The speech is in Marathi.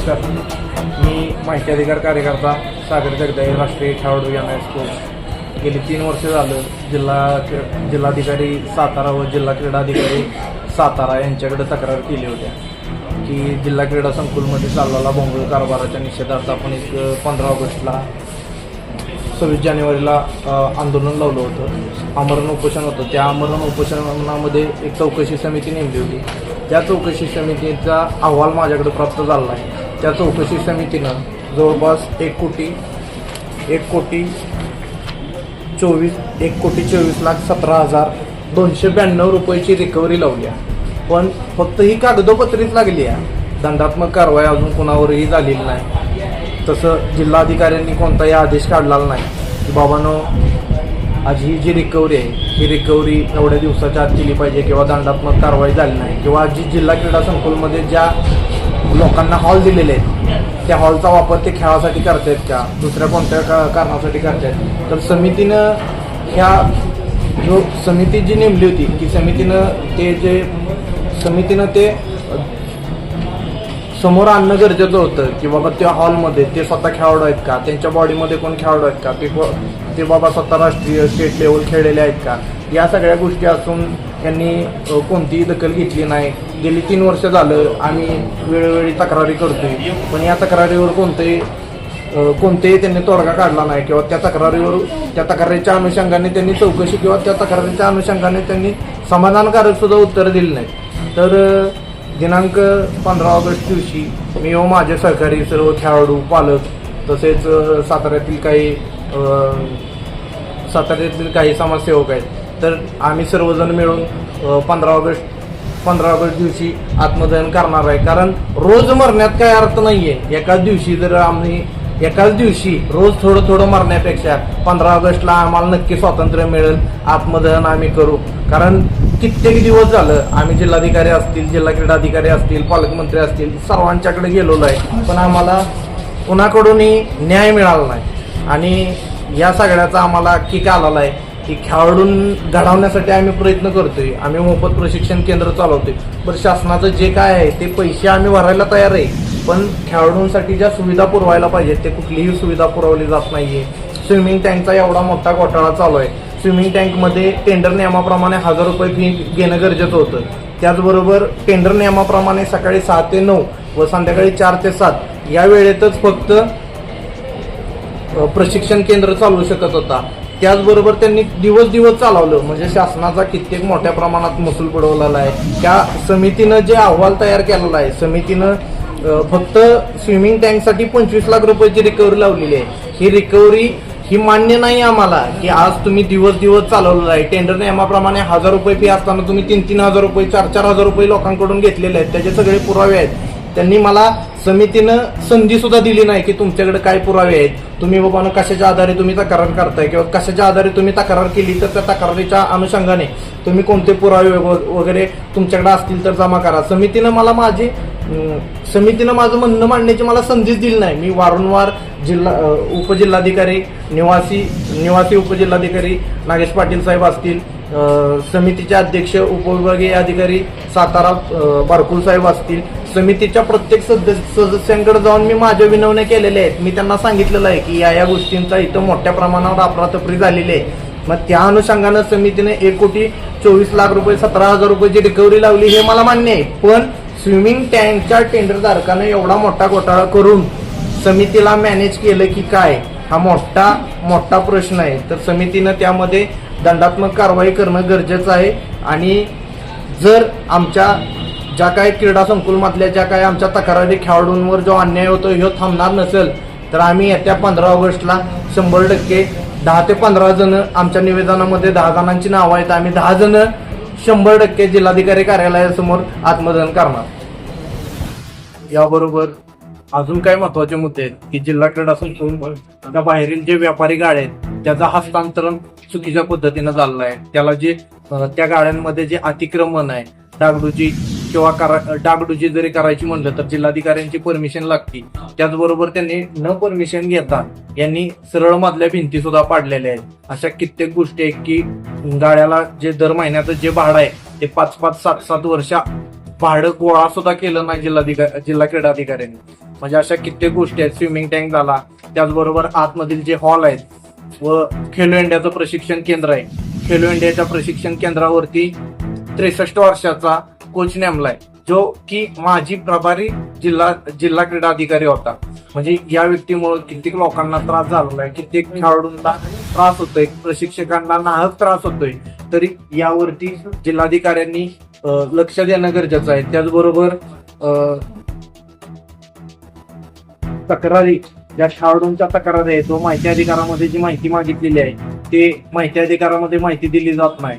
नमस्कार. मी माहिती अधिकार कार्यकर्ता सागर जगदाळे, राष्ट्रीय खेळाडू एम स्पोर्ट्स. गेली 3 वर्ष झालं जिल्हाधिकारी सातारा व जिल्हा क्रीडा अधिकारी सातारा यांच्याकडे तक्रार केली होत्या की जिल्हा क्रीडा संकुलमध्ये चाललेला भोंगळ कारभाराच्या निषेधार्थ आपण 15 ऑगस्टला 26 जानेवारीला आंदोलन लावलं होतं. आमरण उपोषण होतं. त्या आमरण उपोषणामध्ये एक चौकशी समिती नेमली होती. त्या चौकशी समितीचा अहवाल माझ्याकडे प्राप्त झाला आहे. त्या चौकशी समितीनं जवळपास 1,24,17,292 रुपयाची रिकव्हरी लावली आहे. पण फक्त ही कागदोपत्रीच लागली आहे. दंडात्मक कारवाई अजून कुणावरही झालेली नाही. तसं जिल्हाधिकाऱ्यांनी कोणताही आदेश काढलेला नाही की बाबांनो आज ही जी रिकव्हरी आहे ही रिकव्हरी एवढ्या दिवसाच्या आत केली पाहिजे किंवा दंडात्मक कारवाई झाली नाही किंवा जी जिल्हा क्रीडा संकुलमध्ये ज्या लोकांना हॉल दिलेले आहेत त्या हॉलचा वापर ते खेळासाठी करतायत का, दुसऱ्या कोणत्या कारणासाठी करतायत. तर समितीनं समिती जी नेमली होती की समितीनं ते समोर आणणं गरजेचं होतं की बाबा त्या हॉलमध्ये ते स्वतः खेळाडू आहेत का, त्यांच्या बॉडीमध्ये कोण खेळाडू आहेत का, ते बाबा स्वतः राष्ट्रीय स्टेट लेवल खेळलेले आहेत का, या सगळ्या गोष्टी असून त्यांनी कोणतीही दखल घेतली नाही. गेली 3 वर्ष झालं आम्ही वेळोवेळी तक्रारी करतोय, पण या तक्रारीवर कोणतेही त्यांनी तोडगा काढला नाही किंवा त्या तक्रारीच्या अनुषंगाने त्यांनी चौकशी किंवा त्या तक्रारीच्या अनुषंगाने त्यांनी समाधानकारक सुद्धा उत्तर दिली नाही. तर दिनांक 15 ऑगस्ट दिवशी मी व माझे सहकारी सर्व खेळाडू, पालक तसेच साताऱ्यातील काही समाजसेवक आहेत, तर आम्ही सर्वजण मिळून 15 ऑगस्ट दिवशी आत्मदहन करणार आहे. कारण रोज मरण्यात काही अर्थ नाही आहे. एकाच दिवशी रोज थोडं मरण्यापेक्षा 15 ऑगस्टला आम्हाला नक्की स्वातंत्र्य मिळेल. आत्मदहन आम्ही करू. कारण कित्येक दिवस झालं आम्ही जिल्हाधिकारी असतील, जिल्हा क्रीडा अधिकारी असतील, पालकमंत्री असतील, सर्वांच्याकडे गेलेलो आहे, पण आम्हाला कुणाकडूनही न्याय मिळाला नाही. आणि या सगळ्याचा आम्हाला किक आलेला आहे की खेळाडूं घडवण्यासाठी आम्ही प्रयत्न करतोय. आम्ही मोफत प्रशिक्षण केंद्र चालवतोय. पण शासनाचं जे काय आहे ते पैसे आम्ही भरायला तयार आहे, पण खेळाडूंसाठी ज्या सुविधा पुरवायला पाहिजेत ते कुठलीही सुविधा पुरवली जात नाहीये. स्विमिंग टँकचा एवढा मोठा घोटाळा चालू आहे. स्विमिंग टँकमध्ये टेंडर नियमाप्रमाणे 1,000 रुपये फी घेणं गरजेचं होतं. त्याचबरोबर टेंडर नियमाप्रमाणे सकाळी 6 ते 9 व संध्याकाळी 4 ते 7 या वेळेतच फक्त प्रशिक्षण केंद्र चालवू शकत होता. त्याचबरोबर त्यांनी दिवस चालवलं. म्हणजे शासनाचा कित्येक मोठ्या प्रमाणात महसूल बुडवलेला आहे. त्या समितीनं जे अहवाल तयार केलेला आहे, समितीनं फक्त स्विमिंग टँकसाठी 25 लाख रुपयाची रिकव्हरी लावलेली आहे. ही रिकव्हरी ही मान्य नाही आम्हाला की आज तुम्ही दिवस चालवलेला आहे. टेंडर नियमाप्रमाणे 1,000 रुपये फी असताना तुम्ही 3,000 रुपये 4,000 रुपये लोकांकडून घेतलेले आहेत. त्याचे सगळे पुरावे आहेत. त्यांनी मला समितीनं संधी सुद्धा दिली नाही की तुमच्याकडे काय पुरावे आहेत, तुम्ही बाबांना कशाच्या आधारे तुम्ही तक्रार करताय किंवा कशाच्या आधारे तुम्ही तक्रार केली तर त्या तक्रारीच्या अनुषंगाने तुम्ही कोणते पुरावे वगैरे तुमच्याकडे असतील तर जमा करा. समितीनं माझं म्हणणं मांडण्याची मला संधीच दिली नाही. मी वारंवार उपजिल्हाधिकारी निवासी उपजिल्हाधिकारी नागेश पाटील साहेब असतील, समितीचे अध्यक्ष उपविभागीय अधिकारी सातारा बारकुल साहेब असतील, समितीच्या प्रत्येक सदस्यांकडे जाऊन मी माझ्या विनवण्या केलेल्या आहेत. मी त्यांना सांगितलेलं आहे की या गोष्टींचा इथं मोठ्या प्रमाणावर अफरातफरी झालेली आहे. मग त्या अनुषंगानं समितीने 1,24,00,000 रुपये 17,000 रुपयाची रिकव्हरी लावली हे मला मान्य आहे. पण स्विमिंग टँकच्या टेंडरधारकानं एवढा मोठा घोटाळा करून समितीला मॅनेज केलं की काय, हा मोठा प्रश्न आहे. तर समितीनं त्यामध्ये दंडात्मक कारवाई करणं गरजेचं आहे. आणि जर आमच्या ज्या काही क्रीडा संकुलमधल्या ज्या काही आमच्या तक्रारी खेळाडूंवर जो अन्याय होतो हे थांबणार नसेल तर आम्ही येत्या 15 ऑगस्टला 100% 10 ते 15 जण, आमच्या निवेदनामध्ये 10 जणांची नावं आहेत, आम्ही 10 जण 100% जिल्हाधिकारी कार्यालयासमोर आत्मदहन करणार. याबरोबर अजून काही महत्वाचे मुद्दे आहेत की जिल्हा क्रीडा संकुल बाहेरील जे व्यापारी गाड्या आहेत त्याचं हस्तांतरण चुकीच्या पद्धतीनं झालेलं आहे. त्याला जे त्या गाड्यांमध्ये जे अतिक्रमण आहे, डागडुजी जरी करायची म्हणलं तर जिल्हाधिकाऱ्यांची परमिशन लागते. त्याचबरोबर त्यांनी न परमिशन घेता यांनी सरळ मधल्या भिंती सुद्धा पाडलेल्या आहेत. अशा कित्येक गोष्टी आहेत की गाड्याला जे दर महिन्याचं जे भाडं आहे ते 5-5, 7-7 वर्ष भाडं गोळा सुद्धा केलं नाही जिल्हा क्रीडा अधिकाऱ्यांनी. म्हणजे अशा कित्येक गोष्टी आहेत. स्विमिंग टँक झाला, त्याचबरोबर आतमधील जे हॉल आहेत व खेलो इंडियाचं प्रशिक्षण केंद्र आहे, खेलो इंडियाच्या प्रशिक्षण केंद्रावरती 63 वर्षाचा कोच नेमलाय, जो की माजी प्रभारी जिल्हा क्रीडा अधिकारी होता. म्हणजे या व्यक्तीमुळे कित्येक लोकांना त्रास झालेला आहे, कित्येक खेळाडूंना त्रास होतोय, प्रशिक्षकांना नाहक त्रास होतोय. तरी यावरती जिल्हाधिकाऱ्यांनी लक्ष देणं गरजेचं आहे. त्याचबरोबर तक्रारी, ज्या खेळाडूंच्या तक्रारी आहेत तो माहिती अधिकारामध्ये जी माहिती मागितलेली आहे ते माहिती अधिकारामध्ये माहिती दिली जात नाही.